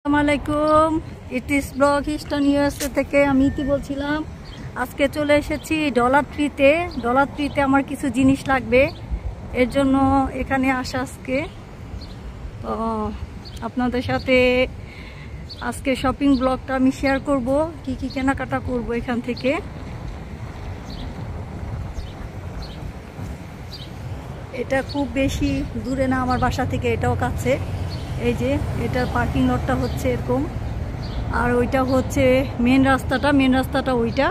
আসসালামাইকুম, ইট ইস blog eastern USA থেকে আমি ইতি বলছিলাম। আজকে চলে এসেছি ডলার ট্রিতে। ডলার ট্রিতে আমার কিছু জিনিস লাগবে, এর জন্য এখানে আসা আজকে। তো আপনাদের সাথে আজকে শপিং ব্লগটা আমি শেয়ার করব, কি কি কেনাকাটা করব এখান থেকে। এটা খুব বেশি দূরে না আমার বাসা থেকে, এটাও কাছে। এই যে এটার পার্কিং লটটা হচ্ছে এরকম, আর ওইটা হচ্ছে মেন রাস্তাটা ওইটা।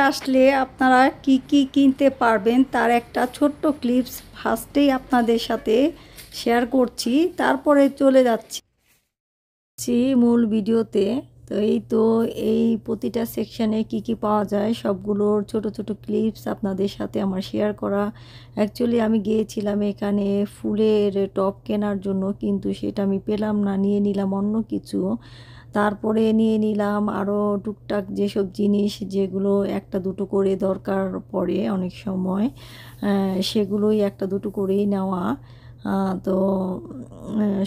আসলে আপনারা কি কি কিনতে পারবেন তার একটা ছোট্ট ক্লিপস ফার্স্টেই আপনাদের সাথে শেয়ার করছি, তারপরে চলে যাচ্ছি মূল ভিডিওতে। তো এই প্রতিটা সেকশানে কি কি পাওয়া যায় সবগুলোর ছোট ছোট ক্লিপস আপনাদের সাথে আমার শেয়ার করা। অ্যাকচুয়ালি আমি গিয়েছিলাম এখানে ফুলের টপ কেনার জন্য, কিন্তু সেটা আমি পেলাম না, নিয়ে নিলাম অন্য কিছু। তারপরে নিয়ে নিলাম আরও টুকটাক যেসব জিনিস যেগুলো একটা দুটো করে দরকার পড়ে অনেক সময়, সেগুলোই একটা দুটো করেই নেওয়া। তো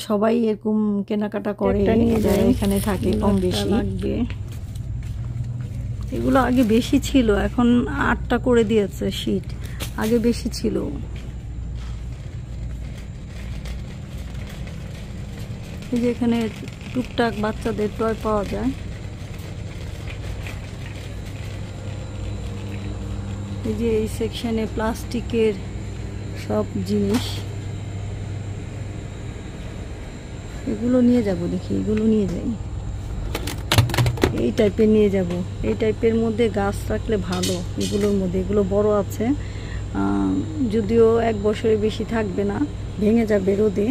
সবাই এরকম কেনাকাটা করে যারা এখানে থাকে, কম বেশি লাগবে। এগুলো আগে বেশি ছিল, এখন 8টা করে দিয়েছে শীট, আগে বেশি ছিল। এই যে এখানে টুকটাক বাচ্চাদের টয় পাওয়া যায়। এই যে এই সেকশনে প্লাস্টিকের সব জিনিস, এগুলো নিয়ে যাব, দেখি এগুলো নিয়ে যাই। এই টাইপের নিয়ে যাব, এই টাইপের মধ্যে গাছ রাখলে ভালো। এগুলোর মধ্যে এগুলো বড় আছে, যদিও 1 বছরের বেশি থাকবে না, ভেঙে যাবে রোদে,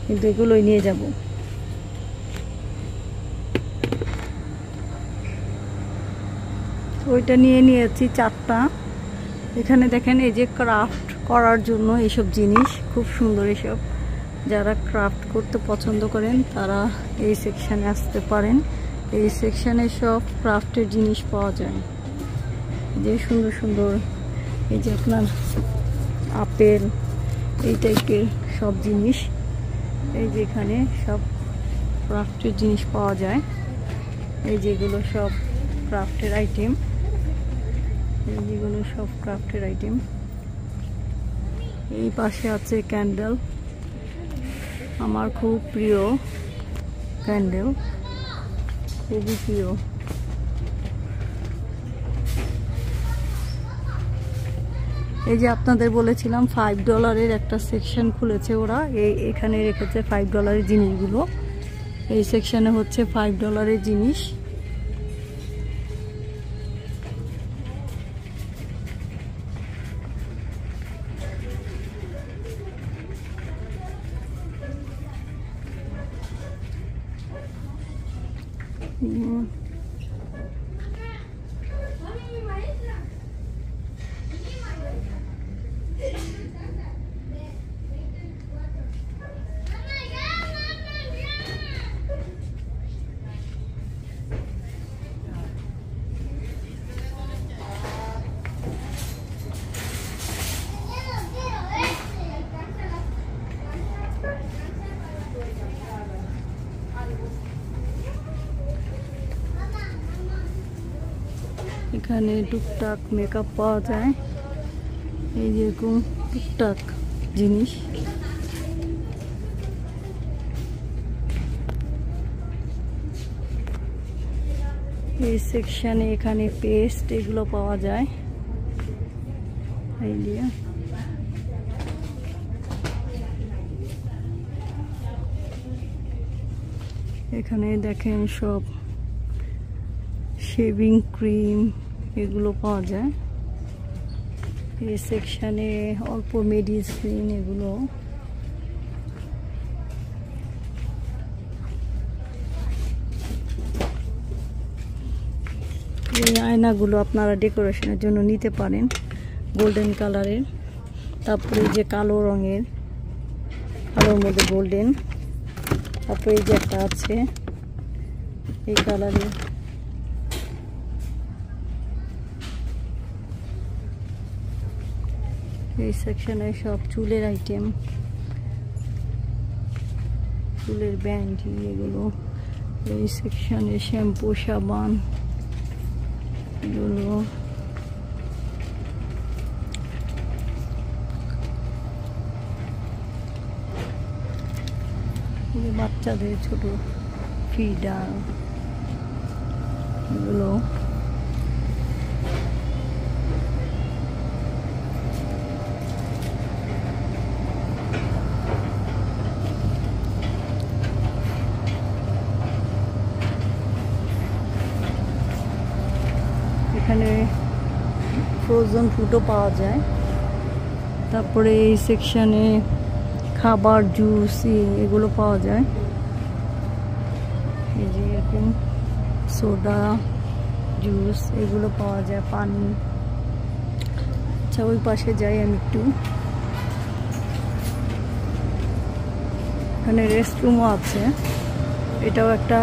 কিন্তু এগুলোই নিয়ে যাব। ওইটা নিয়ে নিয়েছি 4টা। এখানে দেখেন এই যে ক্রাফট করার জন্য এইসব জিনিস খুব সুন্দর। এসব যারা ক্রাফট করতে পছন্দ করেন তারা এই সেকশানে আসতে পারেন। এই সেকশানে সব ক্রাফটের জিনিস পাওয়া যায়, যে সুন্দর সুন্দর। এই যে আপনার আপেল, এই টাইপের সব জিনিস, এই যে এখানে সব ক্রাফটের জিনিস পাওয়া যায়। এই যেগুলো সব ক্রাফটের আইটেম, যেগুলো সব ক্রাফটের আইটেম। এই পাশে আছে ক্যান্ডেল, আমার খুব প্রিয় ক্যান্ডেল, খুবই প্রিয়। এই যে আপনাদের বলেছিলাম $5 একটা সেকশন খুলেছে ওরা, এখানে রেখেছে $5 জিনিসগুলো। এই সেকশনে হচ্ছে $5 জিনিস। এখানে টুকটাক মেকআপ পাওয়া যায়, এই যেরকম টুকটাক জিনিস। এই সেকশনে এখানে পেস্ট এগুলো পাওয়া যায়। এই দিয়ে এখানে দেখেন সব শেভিং ক্রিম এগুলো পাওয়া যায়। এই সেকশনে অল্প মেডিসিন এগুলো। এই আয়নাগুলো আপনারা ডেকোরেশনের জন্য নিতে পারেন, গোল্ডেন কালারের। তারপরে এই যে কালো রঙের, কালোর মধ্যে গোল্ডেন। তারপরে এই যে একটা আছে এই কালারের। এই সেকশনে সব চুলের আইটেম, চুলের ব্যান্ড এগুলো। এই সেকশনে শ্যাম্পু সাবান এগুলো। বাচ্চাদের ছোট ফিডার এগুলো। এখানে ফ্রোজেন ফুডও পাওয়া যায়। তারপরে এই সেকশনে খাবার, জুস এগুলো পাওয়া যায়। এই যে এরকম সোডা, জুস এগুলো পাওয়া যায়, পানি। আচ্ছা, ওই পাশে যাই আমি একটু। এখানে রেস্টরুমও আছে, এটাও একটা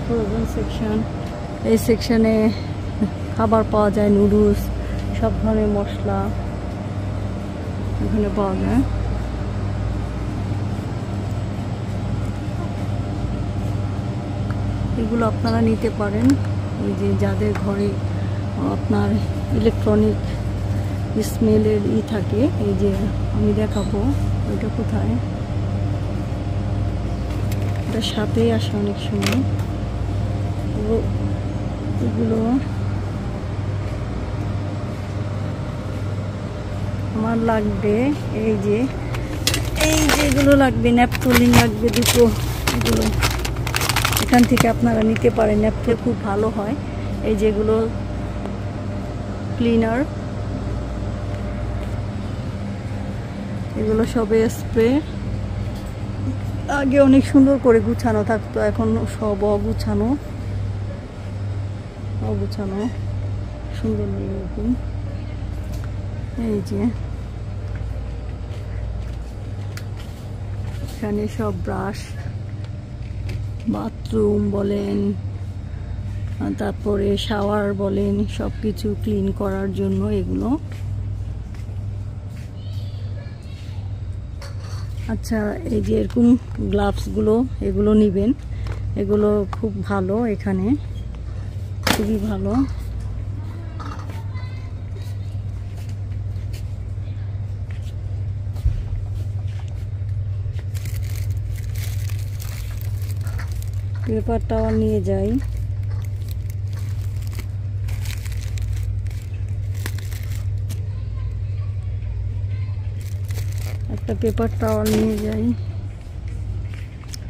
ফ্রোজেন সেকশন। এই সেকশনে খাবার পাওয়া যায়, নুডলস, সব ধরনের মশলা এখানে পাওয়া যায়। এগুলো আপনারা নিতে পারেন, ওই যে যাদের ঘরে আপনার ইলেকট্রনিক স্মেলের থাকে। এই যে আমি দেখাবো ওইটা কোথায়, এটার সাথেই আসে অনেক সময়। এগুলো আমার লাগবে, এই যে এগুলো লাগবে, ন্যাপথলিন লাগবে দুটো। এগুলো এখান থেকে আপনারা নিতে পারেন, ন্যাপথলিন খুব ভালো হয়। এই যেগুলো ক্লিনার, এগুলো সবে স্প্রে। আগে অনেক সুন্দর করে গুছানো থাকতো, এখন সব অগুছানো সুন্দর নেই এরকম। এই যে এখানে সব ব্রাশ, বাথরুম বলেন, তারপরে শাওয়ার বলেন, সব কিছু ক্লিন করার জন্য এগুলো। আচ্ছা, এই যে এরকম গ্লাভসগুলো এগুলো নেবেন, এগুলো খুব ভালো, এখানে খুবই ভালো। পেপার টাওয়াল নিয়ে যাই। একটা পেপার টাওয়াল নিয়ে যাই।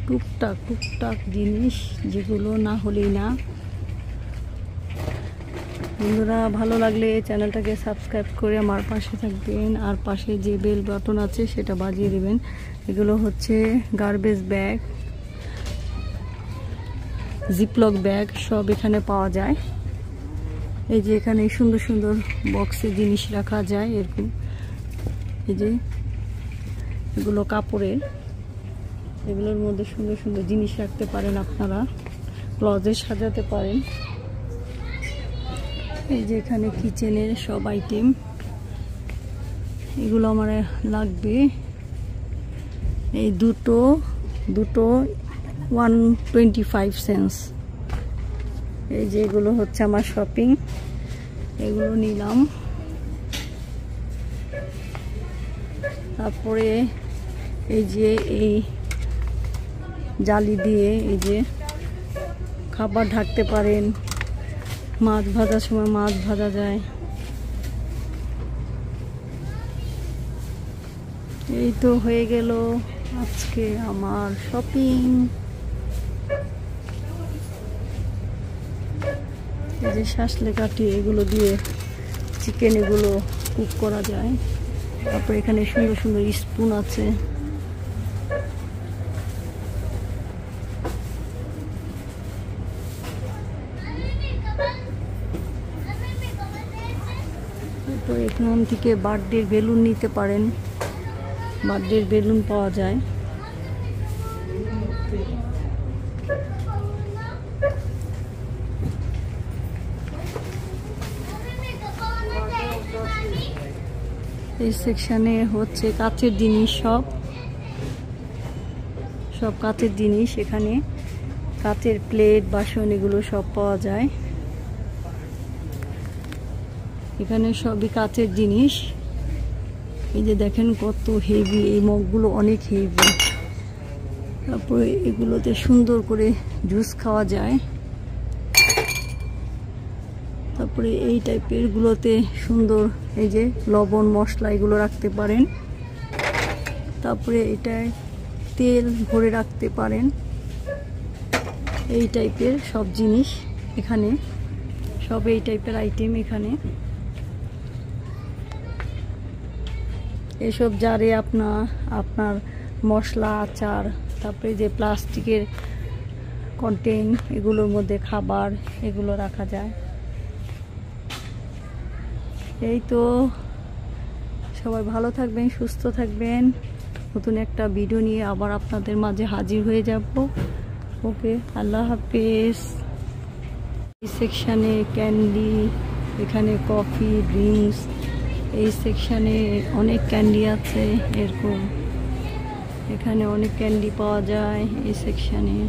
টুকটাক জিনিস যেগুলো না হলেই না। বন্ধুরা, ভালো লাগলে চ্যানেলটাকে সাবস্ক্রাইব করে আমার পাশে থাকবেন, আর পাশে যে বেল বাটন আছে সেটা বাজিয়ে দেবেন। এগুলো হচ্ছে গার্বেজ ব্যাগ, জিপলক ব্যাগ, সব এখানে পাওয়া যায়। এই যে এখানে সুন্দর সুন্দর বক্সে জিনিস রাখা যায় এরকম। এই যে এগুলো কাপড়ের, এগুলোর মধ্যে সুন্দর সুন্দর জিনিস রাখতে পারেন আপনারা, ক্লজেট সাজাতে পারেন। এই যে এখানে কিচেনের সব আইটেম, এগুলো আমার লাগবে। এই দুটো 125 সেন্টস। এই যে এগুলো হচ্ছে আমার শপিং, এগুলো নিলাম। তারপরে এই যে এই জালি দিয়ে এই যে খাবার ঢাকতে পারেন, মাছ ভাজার সময় মাছ ভাজা যায়। এই তো হয়ে গেল আজকে আমার শপিং। এই যে শাসলে কাঠি, এগুলো দিয়ে চিকেন এগুলো কুক করা যায়। তারপর এখানে সুন্দর সুন্দর স্পুন আছে। তারপর এখান থেকে বার্থডের বেলুন নিতে পারেন, বার্থডের বেলুন পাওয়া যায়। এই সেকশনে হচ্ছে কাচের জিনিস, সব কাচের জিনিস, এখানে কাচের প্লেট বাসন এগুলো সব পাওয়া যায়। এখানে সবই কাচের জিনিস। এই যে দেখেন কত হেভি, এই মগগুলো অনেক হেভি। তারপরে এগুলোতে সুন্দর করে জুস খাওয়া যায়। তারপরে এই টাইপের গুলোতে সুন্দর এই যে লবণ মশলা এগুলো রাখতে পারেন। তারপরে এটায় তেল ভরে রাখতে পারেন। এই টাইপের সব জিনিস এখানে, সব এই টাইপের আইটেম এখানে। এসব জারে আপনার মশলা, আচার, তারপরে যে প্লাস্টিকের কন্টেইন এগুলোর মধ্যে খাবার এগুলো রাখা যায়। এই তো, সবাই ভালো থাকবেন, সুস্থ থাকবেন। নতুন একটা ভিডিও নিয়ে আবার আপনাদের মাঝে হাজির হয়ে যাব। ওকে, আল্লাহ হাফেজ। এই সেকশানে ক্যান্ডি, এখানে কফি, ড্রিঙ্কস, এই সেকশানে অনেক ক্যান্ডি আছে এরকম। এখানে অনেক ক্যান্ডি পাওয়া যায় এই সেকশানে।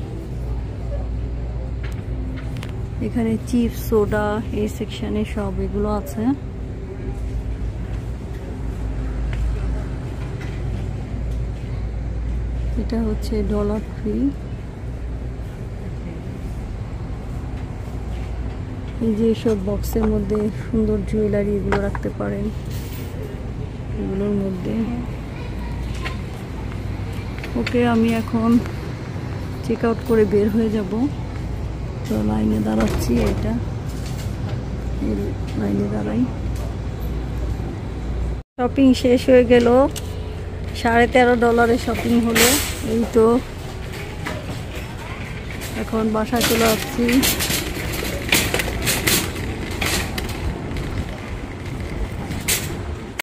এখানে চিপস, সোডা, এই সেকশানে সব এগুলো আছে। এটা হচ্ছে ডলার ফ্রি। এই যে সব বক্সের মধ্যে সুন্দর জুয়েলারি এগুলো রাখতে পারেন এগুলোর মধ্যে। ওকে, আমি এখন চেক আউট করে বের হয়ে যাব। তো লাইনে দাঁড়াচ্ছি, এটা এই লাইনে দাঁড়াই। শপিং শেষ হয়ে গেল, $13.5 শপিং হলো। এই তো এখন বাসায় চলে আসছি।